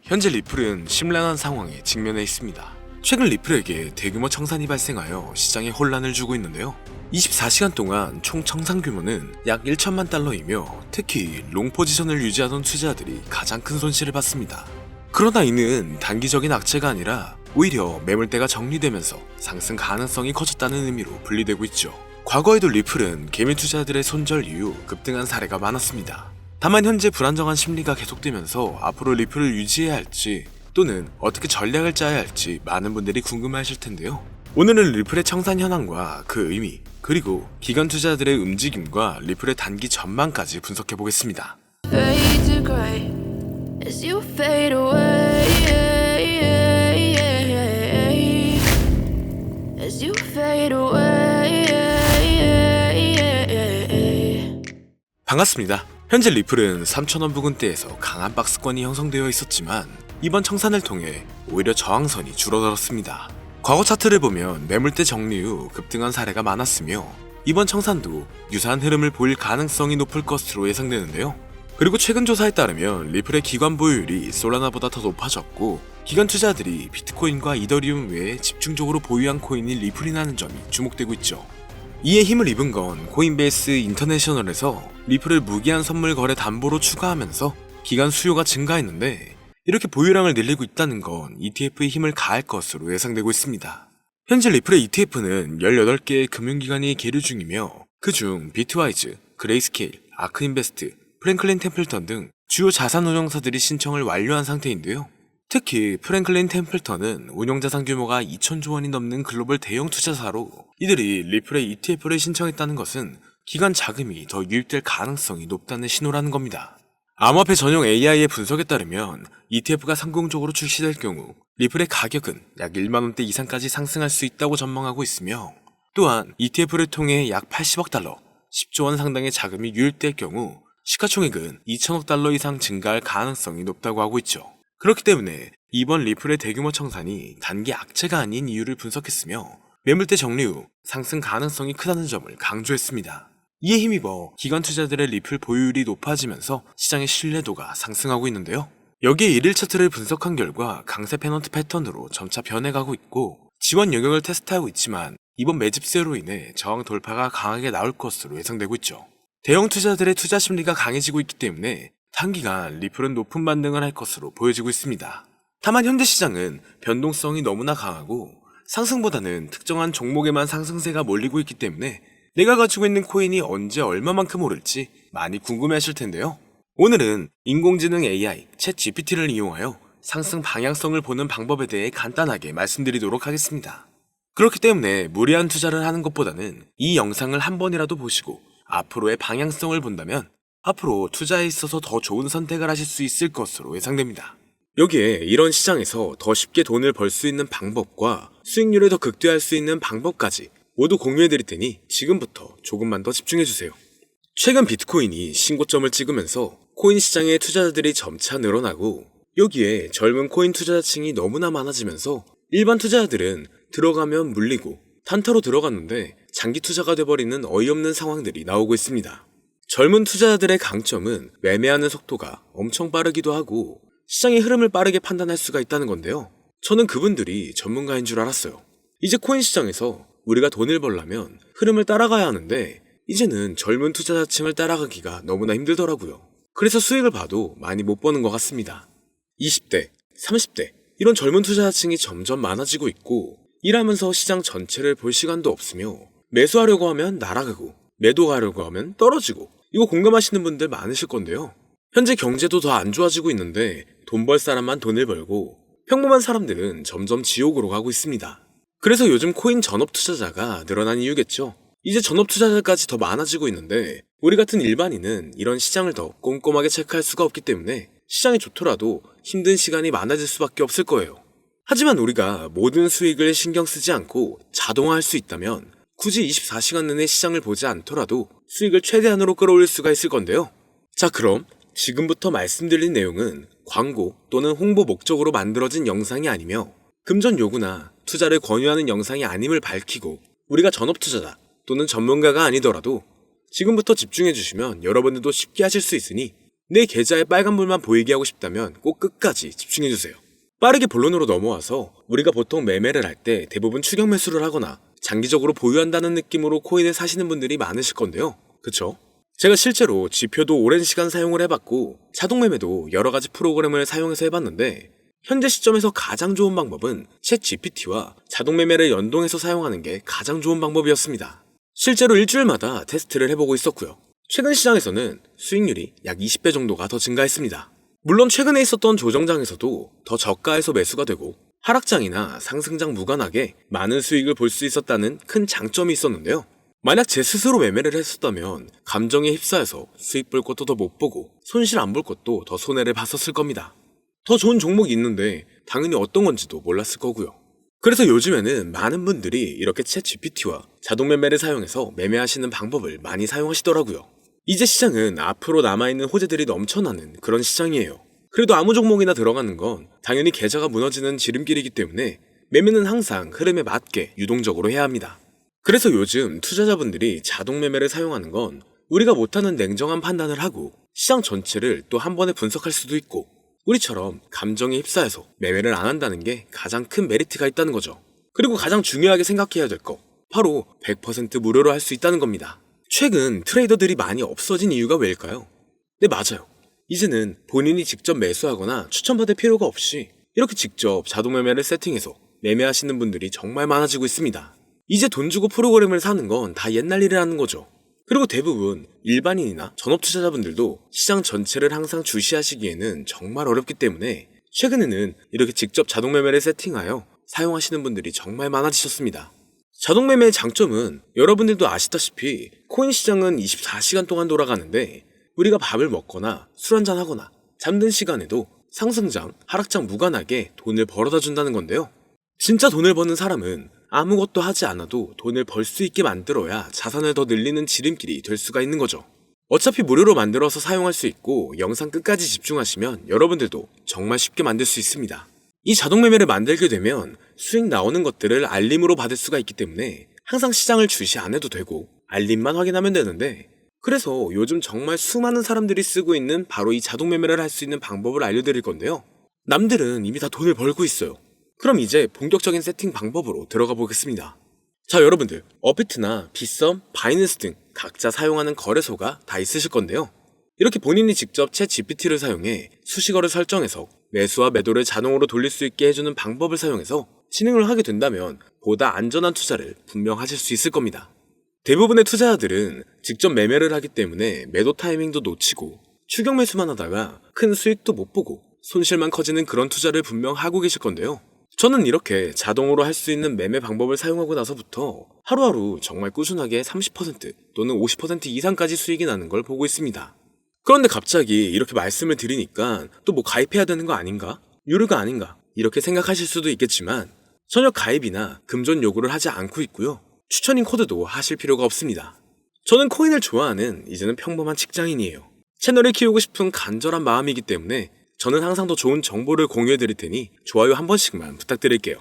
현재 리플은 심란한 상황에 직면해 있습니다. 최근 리플에게 대규모 청산이 발생하여 시장에 혼란을 주고 있는데요. 24시간 동안 총 청산 규모는 약 1천만 달러이며 특히 롱 포지션을 유지하던 투자자들이 가장 큰 손실을 봤습니다. 그러나 이는 단기적인 악재가 아니라 오히려 매물대가 정리되면서 상승 가능성이 커졌다는 의미로 분리되고 있죠. 과거에도 리플은 개미 투자자들의 손절 이후 급등한 사례가 많았습니다. 다만 현재 불안정한 심리가 계속되면서 앞으로 리플을 유지해야 할지 또는 어떻게 전략을 짜야 할지 많은 분들이 궁금해하실 텐데요. 오늘은 리플의 청산 현황과 그 의미, 그리고 기관 투자자들의 움직임과 리플의 단기 전망까지 분석해 보겠습니다. Fade to gray as you fade away. As you fade away. 반갑습니다. 현재 리플은 3,000원 부근대에서 강한 박스권이 형성되어 있었지만 이번 청산을 통해 오히려 저항선이 줄어들었습니다. 과거 차트를 보면 매물대 정리 후 급등한 사례가 많았으며 이번 청산도 유사한 흐름을 보일 가능성이 높을 것으로 예상되는데요. 그리고 최근 조사에 따르면 리플의 기관 보유율이 솔라나보다 더 높아졌고 기관 투자들이 비트코인과 이더리움 외에 집중적으로 보유한 코인이 리플이라는 점이 주목되고 있죠. 이에 힘을 입은 건 코인베이스 인터내셔널에서 리플을 무기한 선물 거래 담보로 추가하면서 기간 수요가 증가했는데 이렇게 보유량을 늘리고 있다는 건 ETF의 힘을 가할 것으로 예상되고 있습니다. 현재 리플의 ETF는 18개의 금융기관이 계류 중이며 그중 비트와이즈, 그레이스케일, 아크인베스트, 프랭클린 템플턴 등 주요 자산운용사들이 신청을 완료한 상태인데요. 특히 프랭클린 템플턴은 운용자산 규모가 2천조 원이 넘는 글로벌 대형 투자사로 이들이 리플의 ETF를 신청했다는 것은 기관 자금이 더 유입될 가능성이 높다는 신호라는 겁니다. 암호화폐 전용 AI의 분석에 따르면 ETF가 성공적으로 출시될 경우 리플의 가격은 약 1만원대 이상까지 상승할 수 있다고 전망하고 있으며 또한 ETF를 통해 약 80억 달러, 10조 원 상당의 자금이 유입될 경우 시가총액은 2천억 달러 이상 증가할 가능성이 높다고 하고 있죠. 그렇기 때문에 이번 리플의 대규모 청산이 단기 악재가 아닌 이유를 분석했으며 매물대 정리 후 상승 가능성이 크다는 점을 강조했습니다. 이에 힘입어 기관 투자들의 리플 보유율이 높아지면서 시장의 신뢰도가 상승하고 있는데요. 여기에 일일 차트를 분석한 결과 강세 페넌트 패턴으로 점차 변해가고 있고 지원 영역을 테스트하고 있지만 이번 매집세로 인해 저항 돌파가 강하게 나올 것으로 예상되고 있죠. 대형 투자들의 투자 심리가 강해지고 있기 때문에 단기간 리플은 높은 반등을 할 것으로 보여지고 있습니다. 다만 현재 시장은 변동성이 너무나 강하고 상승보다는 특정한 종목에만 상승세가 몰리고 있기 때문에 내가 가지고 있는 코인이 언제 얼마만큼 오를지 많이 궁금해하실 텐데요. 오늘은 인공지능 AI, 챗 GPT를 이용하여 상승 방향성을 보는 방법에 대해 간단하게 말씀드리도록 하겠습니다. 그렇기 때문에 무리한 투자를 하는 것보다는 이 영상을 한 번이라도 보시고 앞으로의 방향성을 본다면 앞으로 투자에 있어서 더 좋은 선택을 하실 수 있을 것으로 예상됩니다. 여기에 이런 시장에서 더 쉽게 돈을 벌 수 있는 방법과 수익률을 더 극대화할 수 있는 방법까지 모두 공유해드릴 테니 지금부터 조금만 더 집중해주세요. 최근 비트코인이 신고점을 찍으면서 코인 시장의 투자자들이 점차 늘어나고 여기에 젊은 코인 투자자층이 너무나 많아지면서 일반 투자자들은 들어가면 물리고 단타로 들어갔는데 장기 투자가 돼버리는 어이없는 상황들이 나오고 있습니다. 젊은 투자자들의 강점은 매매하는 속도가 엄청 빠르기도 하고 시장의 흐름을 빠르게 판단할 수가 있다는 건데요. 저는 그분들이 전문가인 줄 알았어요. 이제 코인 시장에서 우리가 돈을 벌려면 흐름을 따라가야 하는데 이제는 젊은 투자자층을 따라가기가 너무나 힘들더라고요. 그래서 수익을 봐도 많이 못 버는 것 같습니다. 20대, 30대 이런 젊은 투자자층이 점점 많아지고 있고 일하면서 시장 전체를 볼 시간도 없으며 매수하려고 하면 날아가고 매도하려고 하면 떨어지고 이거 공감하시는 분들 많으실 건데요. 현재 경제도 더 안 좋아지고 있는데 돈 벌 사람만 돈을 벌고 평범한 사람들은 점점 지옥으로 가고 있습니다. 그래서 요즘 코인 전업 투자자가 늘어난 이유겠죠. 이제 전업 투자자까지 더 많아지고 있는데 우리 같은 일반인은 이런 시장을 더 꼼꼼하게 체크할 수가 없기 때문에 시장이 좋더라도 힘든 시간이 많아질 수밖에 없을 거예요. 하지만 우리가 모든 수익을 신경 쓰지 않고 자동화할 수 있다면 굳이 24시간 내내 시장을 보지 않더라도 수익을 최대한으로 끌어올릴 수가 있을 건데요. 자, 그럼 지금부터 말씀드린 내용은 광고 또는 홍보 목적으로 만들어진 영상이 아니며 금전 요구나 투자를 권유하는 영상이 아님을 밝히고 우리가 전업 투자자 또는 전문가가 아니더라도 지금부터 집중해 주시면 여러분들도 쉽게 하실 수 있으니 내 계좌에 빨간불만 보이게 하고 싶다면 꼭 끝까지 집중해주세요. 빠르게 본론으로 넘어와서 우리가 보통 매매를 할 때 대부분 추격 매수를 하거나 장기적으로 보유한다는 느낌으로 코인을 사시는 분들이 많으실 건데요. 그쵸? 제가 실제로 지표도 오랜 시간 사용을 해봤고 자동 매매도 여러 가지 프로그램을 사용해서 해봤는데 현재 시점에서 가장 좋은 방법은 챗 GPT와 자동 매매를 연동해서 사용하는 게 가장 좋은 방법이었습니다. 실제로 일주일마다 테스트를 해보고 있었고요. 최근 시장에서는 수익률이 약 20배 정도가 더 증가했습니다. 물론 최근에 있었던 조정장에서도 더 저가에서 매수가 되고 하락장이나 상승장 무관하게 많은 수익을 볼 수 있었다는 큰 장점이 있었는데요. 만약 제 스스로 매매를 했었다면 감정에 휩싸여서 수익 볼 것도 더 못 보고 손실 안 볼 것도 더 손해를 봤었을 겁니다. 더 좋은 종목이 있는데 당연히 어떤 건지도 몰랐을 거고요. 그래서 요즘에는 많은 분들이 이렇게 챗 GPT와 자동 매매를 사용해서 매매하시는 방법을 많이 사용하시더라고요. 이제 시장은 앞으로 남아있는 호재들이 넘쳐나는 그런 시장이에요. 그래도 아무 종목이나 들어가는 건 당연히 계좌가 무너지는 지름길이기 때문에 매매는 항상 흐름에 맞게 유동적으로 해야 합니다. 그래서 요즘 투자자분들이 자동 매매를 사용하는 건 우리가 못하는 냉정한 판단을 하고 시장 전체를 또 한 번에 분석할 수도 있고 우리처럼 감정에 휩싸여서 매매를 안 한다는 게 가장 큰 메리트가 있다는 거죠. 그리고 가장 중요하게 생각해야 될 거 바로 100% 무료로 할 수 있다는 겁니다. 최근 트레이더들이 많이 없어진 이유가 왜일까요? 네, 맞아요. 이제는 본인이 직접 매수하거나 추천받을 필요가 없이 이렇게 직접 자동 매매를 세팅해서 매매하시는 분들이 정말 많아지고 있습니다. 이제 돈 주고 프로그램을 사는 건 다 옛날 일이라는 거죠. 그리고 대부분 일반인이나 전업 투자자분들도 시장 전체를 항상 주시하시기에는 정말 어렵기 때문에 최근에는 이렇게 직접 자동 매매를 세팅하여 사용하시는 분들이 정말 많아지셨습니다. 자동 매매의 장점은 여러분들도 아시다시피 코인 시장은 24시간 동안 돌아가는데 우리가 밥을 먹거나 술 한잔 하거나 잠든 시간에도 상승장, 하락장 무관하게 돈을 벌어다 준다는 건데요. 진짜 돈을 버는 사람은 아무것도 하지 않아도 돈을 벌 수 있게 만들어야 자산을 더 늘리는 지름길이 될 수가 있는 거죠. 어차피 무료로 만들어서 사용할 수 있고 영상 끝까지 집중하시면 여러분들도 정말 쉽게 만들 수 있습니다. 이 자동 매매를 만들게 되면 수익 나오는 것들을 알림으로 받을 수가 있기 때문에 항상 시장을 주시 안 해도 되고 알림만 확인하면 되는데 그래서 요즘 정말 수많은 사람들이 쓰고 있는 바로 이 자동 매매를 할 수 있는 방법을 알려드릴 건데요. 남들은 이미 다 돈을 벌고 있어요. 그럼 이제 본격적인 세팅 방법으로 들어가 보겠습니다. 자, 여러분들 업비트나 빗썸, 바이낸스 등 각자 사용하는 거래소가 다 있으실 건데요. 이렇게 본인이 직접 챗 GPT를 사용해 수식어를 설정해서 매수와 매도를 자동으로 돌릴 수 있게 해주는 방법을 사용해서 진행을 하게 된다면 보다 안전한 투자를 분명 하실 수 있을 겁니다. 대부분의 투자자들은 직접 매매를 하기 때문에 매도 타이밍도 놓치고 추격 매수만 하다가 큰 수익도 못 보고 손실만 커지는 그런 투자를 분명 하고 계실 건데요. 저는 이렇게 자동으로 할 수 있는 매매 방법을 사용하고 나서부터 하루하루 정말 꾸준하게 30% 또는 50% 이상까지 수익이 나는 걸 보고 있습니다. 그런데 갑자기 이렇게 말씀을 드리니까 또 뭐 가입해야 되는 거 아닌가? 유료가 아닌가? 이렇게 생각하실 수도 있겠지만 전혀 가입이나 금전 요구를 하지 않고 있고요. 추천인 코드도 하실 필요가 없습니다. 저는 코인을 좋아하는 이제는 평범한 직장인이에요. 채널을 키우고 싶은 간절한 마음이기 때문에 저는 항상 더 좋은 정보를 공유해 드릴 테니 좋아요 한 번씩만 부탁드릴게요.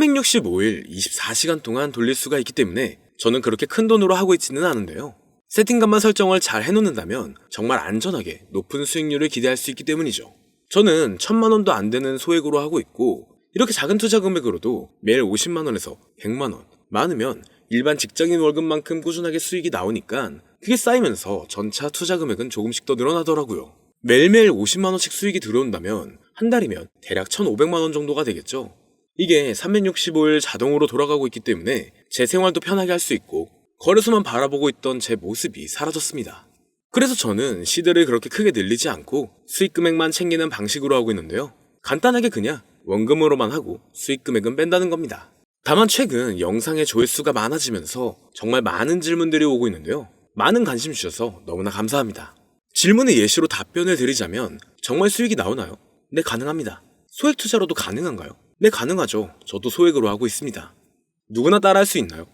365일 24시간 동안 돌릴 수가 있기 때문에 저는 그렇게 큰 돈으로 하고 있지는 않은데요. 세팅값만 설정을 잘 해놓는다면 정말 안전하게 높은 수익률을 기대할 수 있기 때문이죠. 저는 1000만 원도 안 되는 소액으로 하고 있고 이렇게 작은 투자 금액으로도 매일 50만 원에서 100만 원, 많으면 일반 직장인 월급만큼 꾸준하게 수익이 나오니까 그게 쌓이면서 전차 투자 금액은 조금씩 더 늘어나더라고요. 매일매일 50만 원씩 수익이 들어온다면 한 달이면 대략 1,500만 원 정도가 되겠죠. 이게 365일 자동으로 돌아가고 있기 때문에 제 생활도 편하게 할 수 있고 거래소만 바라보고 있던 제 모습이 사라졌습니다. 그래서 저는 시드를 그렇게 크게 늘리지 않고 수익 금액만 챙기는 방식으로 하고 있는데요. 간단하게 그냥 원금으로만 하고 수익 금액은 뺀다는 겁니다. 다만 최근 영상의 조회수가 많아지면서 정말 많은 질문들이 오고 있는데요. 많은 관심 주셔서 너무나 감사합니다. 질문의 예시로 답변을 드리자면 정말 수익이 나오나요? 네, 가능합니다. 소액 투자로도 가능한가요? 네, 가능하죠. 저도 소액으로 하고 있습니다. 누구나 따라할 수 있나요?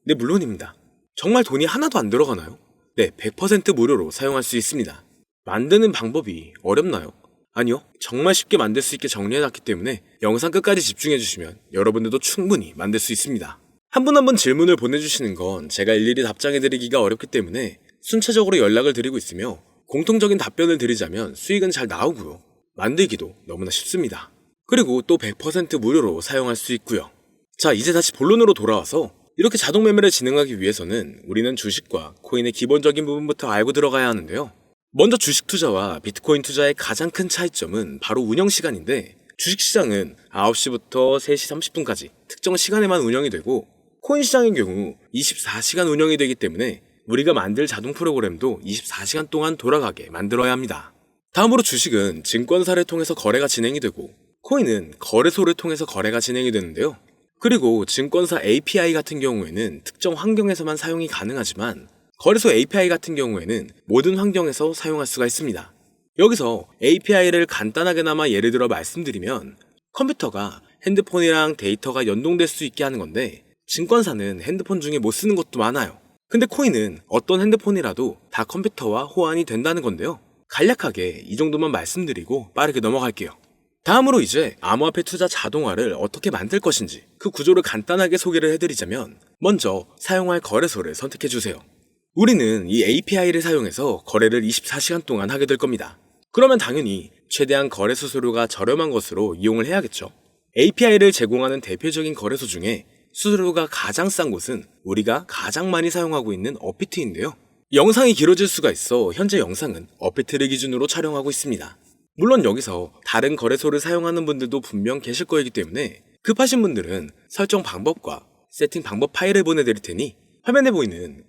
네, 물론입니다. 정말 돈이 하나도 안 들어가나요? 네, 100% 무료로 사용할 수 있습니다. 만드는 방법이 어렵나요? 아니요, 정말 쉽게 만들 수 있게 정리해놨기 때문에 영상 끝까지 집중해주시면 여러분들도 충분히 만들 수 있습니다. 한 분 한 분 질문을 보내주시는 건 제가 일일이 답장해드리기가 어렵기 때문에 순차적으로 연락을 드리고 있으며 공통적인 답변을 드리자면 수익은 잘 나오고요. 만들기도 너무나 쉽습니다. 그리고 또 100% 무료로 사용할 수 있고요. 자, 이제 다시 본론으로 돌아와서 이렇게 자동 매매를 진행하기 위해서는 우리는 주식과 코인의 기본적인 부분부터 알고 들어가야 하는데요. 먼저 주식 투자와 비트코인 투자의 가장 큰 차이점은 바로 운영 시간인데, 주식시장은 9시부터 3시 30분까지 특정 시간에만 운영이 되고, 코인 시장의 경우 24시간 운영이 되기 때문에 우리가 만들 자동 프로그램도 24시간 동안 돌아가게 만들어야 합니다. 다음으로 주식은 증권사를 통해서 거래가 진행이 되고, 코인은 거래소를 통해서 거래가 진행이 되는데요. 그리고 증권사 API 같은 경우에는 특정 환경에서만 사용이 가능하지만, 거래소 API 같은 경우에는 모든 환경에서 사용할 수가 있습니다. 여기서 API를 간단하게나마 예를 들어 말씀드리면, 컴퓨터가 핸드폰이랑 데이터가 연동될 수 있게 하는 건데, 증권사는 핸드폰 중에 못 쓰는 것도 많아요. 근데 코인은 어떤 핸드폰이라도 다 컴퓨터와 호환이 된다는 건데요. 간략하게 이 정도만 말씀드리고 빠르게 넘어갈게요. 다음으로 이제 암호화폐 투자 자동화를 어떻게 만들 것인지 그 구조를 간단하게 소개를 해드리자면, 먼저 사용할 거래소를 선택해주세요. 우리는 이 API를 사용해서 거래를 24시간 동안 하게 될 겁니다. 그러면 당연히 최대한 거래 수수료가 저렴한 것으로 이용을 해야겠죠. API를 제공하는 대표적인 거래소 중에 수수료가 가장 싼 곳은 우리가 가장 많이 사용하고 있는 업비트인데요. 영상이 길어질 수가 있어 현재 영상은 업비트를 기준으로 촬영하고 있습니다. 물론 여기서 다른 거래소를 사용하는 분들도 분명 계실 거이기 때문에 급하신 분들은 설정 방법과 세팅 방법 파일을 보내드릴 테니 화면에 보이는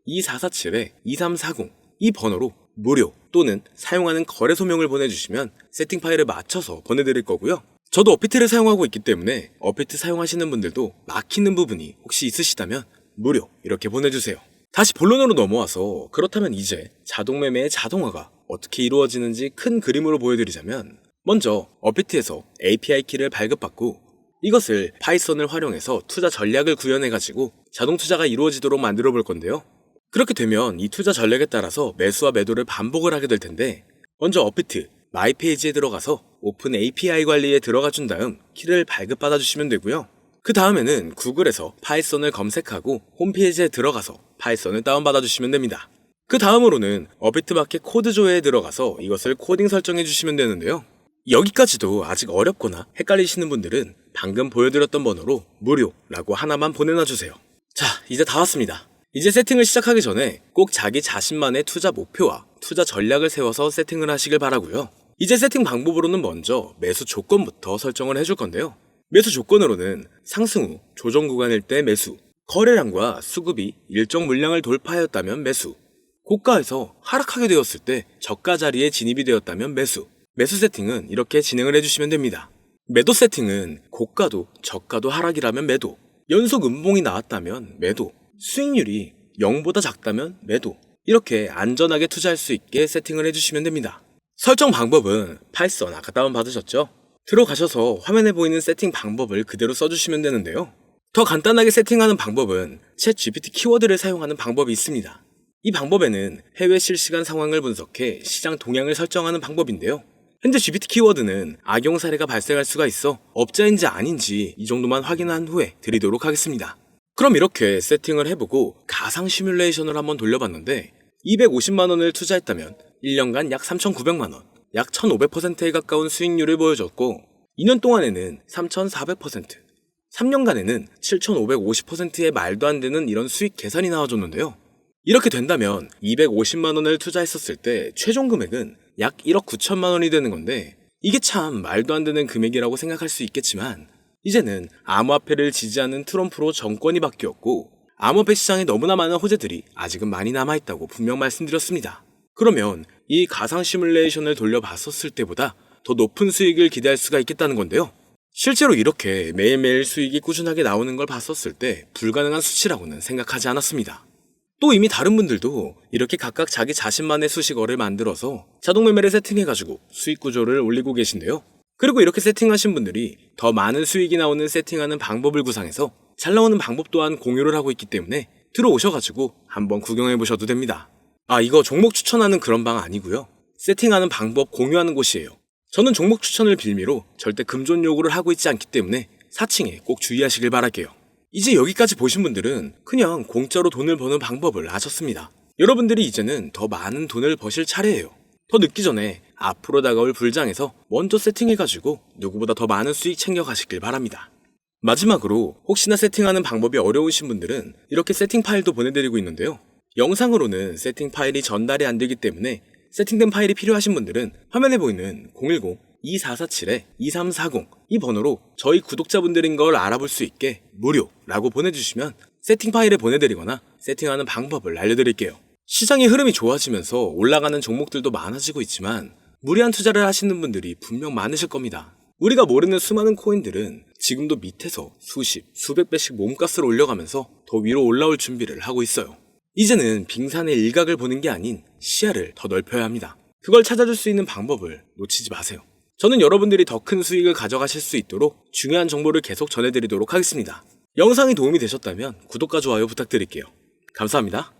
010-2447-2340 이 번호로 무료 또는 사용하는 거래소명을 보내주시면 세팅 파일을 맞춰서 보내드릴 거고요. 저도 업비트를 사용하고 있기 때문에 업비트 사용하시는 분들도 막히는 부분이 혹시 있으시다면 무료 이렇게 보내주세요. 다시 본론으로 넘어와서, 그렇다면 이제 자동매매의 자동화가 어떻게 이루어지는지 큰 그림으로 보여드리자면, 먼저 업비트에서 API 키를 발급받고 이것을 파이썬을 활용해서 투자 전략을 구현해가지고 자동 투자가 이루어지도록 만들어 볼 건데요. 그렇게 되면 이 투자 전략에 따라서 매수와 매도를 반복을 하게 될 텐데, 먼저 업비트 마이 페이지에 들어가서 오픈 API 관리에 들어가 준 다음 키를 발급받아 주시면 되고요. 그 다음에는 구글에서 파이썬을 검색하고 홈페이지에 들어가서 파이썬을 다운받아 주시면 됩니다. 그 다음으로는 업비트 마켓 코드 조회에 들어가서 이것을 코딩 설정해 주시면 되는데요. 여기까지도 아직 어렵거나 헷갈리시는 분들은 방금 보여드렸던 번호로 무료라고 하나만 보내놔 주세요. 자, 이제 다 왔습니다. 이제 세팅을 시작하기 전에 꼭 자기 자신만의 투자 목표와 투자 전략을 세워서 세팅을 하시길 바라고요. 이제 세팅 방법으로는 먼저 매수 조건부터 설정을 해줄 건데요. 매수 조건으로는 상승 후 조정 구간일 때 매수, 거래량과 수급이 일정 물량을 돌파하였다면 매수, 고가에서 하락하게 되었을 때 저가 자리에 진입이 되었다면 매수, 매수 세팅은 이렇게 진행을 해주시면 됩니다. 매도 세팅은 고가도 저가도 하락이라면 매도, 연속 음봉이 나왔다면 매도, 수익률이 0보다 작다면 매도, 이렇게 안전하게 투자할 수 있게 세팅을 해주시면 됩니다. 설정 방법은 파이썬 아까 다운받으셨죠? 들어가셔서 화면에 보이는 세팅 방법을 그대로 써주시면 되는데요. 더 간단하게 세팅하는 방법은 챗 GPT 키워드를 사용하는 방법이 있습니다. 이 방법에는 해외 실시간 상황을 분석해 시장 동향을 설정하는 방법인데요. 현재 GPT 키워드는 악용 사례가 발생할 수가 있어 업자인지 아닌지 이 정도만 확인한 후에 드리도록 하겠습니다. 그럼 이렇게 세팅을 해보고 가상 시뮬레이션을 한번 돌려봤는데, 250만원을 투자했다면 1년간 약 3,900만원, 약 1,500%에 가까운 수익률을 보여줬고, 2년 동안에는 3,400%, 3년간에는 7,550%의 말도 안 되는 이런 수익 계산이 나와줬는데요. 이렇게 된다면 250만원을 투자했었을 때 최종 금액은 약 1억 9천만 원이 되는 건데, 이게 참 말도 안 되는 금액이라고 생각할 수 있겠지만, 이제는 암호화폐를 지지하는 트럼프로 정권이 바뀌었고 암호화폐 시장에 너무나 많은 호재들이 아직은 많이 남아있다고 분명 말씀드렸습니다. 그러면 이 가상 시뮬레이션을 돌려봤었을 때보다 더 높은 수익을 기대할 수가 있겠다는 건데요. 실제로 이렇게 매일매일 수익이 꾸준하게 나오는 걸 봤었을 때 불가능한 수치라고는 생각하지 않았습니다. 또 이미 다른 분들도 이렇게 각각 자기 자신만의 수식어를 만들어서 자동 매매를 세팅해가지고 수익 구조를 올리고 계신데요. 그리고 이렇게 세팅하신 분들이 더 많은 수익이 나오는 세팅하는 방법을 구상해서 잘 나오는 방법 또한 공유를 하고 있기 때문에 들어오셔가지고 한번 구경해보셔도 됩니다. 이거 종목 추천하는 그런 방 아니고요. 세팅하는 방법 공유하는 곳이에요. 저는 종목 추천을 빌미로 절대 금전 요구를 하고 있지 않기 때문에 사칭에 꼭 주의하시길 바랄게요. 이제 여기까지 보신 분들은 그냥 공짜로 돈을 버는 방법을 아셨습니다. 여러분들이 이제는 더 많은 돈을 버실 차례예요. 더 늦기 전에 앞으로 다가올 불장에서 먼저 세팅해가지고 누구보다 더 많은 수익 챙겨가시길 바랍니다. 마지막으로 혹시나 세팅하는 방법이 어려우신 분들은 이렇게 세팅 파일도 보내드리고 있는데요. 영상으로는 세팅 파일이 전달이 안 되기 때문에 세팅된 파일이 필요하신 분들은 화면에 보이는 010-2447-2340 이 번호로 저희 구독자분들인 걸 알아볼 수 있게 무료라고 보내주시면 세팅 파일을 보내드리거나 세팅하는 방법을 알려드릴게요. 시장의 흐름이 좋아지면서 올라가는 종목들도 많아지고 있지만 무리한 투자를 하시는 분들이 분명 많으실 겁니다. 우리가 모르는 수많은 코인들은 지금도 밑에서 수십, 수백 배씩 몸값을 올려가면서 더 위로 올라올 준비를 하고 있어요. 이제는 빙산의 일각을 보는 게 아닌 시야를 더 넓혀야 합니다. 그걸 찾아줄 수 있는 방법을 놓치지 마세요. 저는 여러분들이 더 큰 수익을 가져가실 수 있도록 중요한 정보를 계속 전해드리도록 하겠습니다. 영상이 도움이 되셨다면 구독과 좋아요 부탁드릴게요. 감사합니다.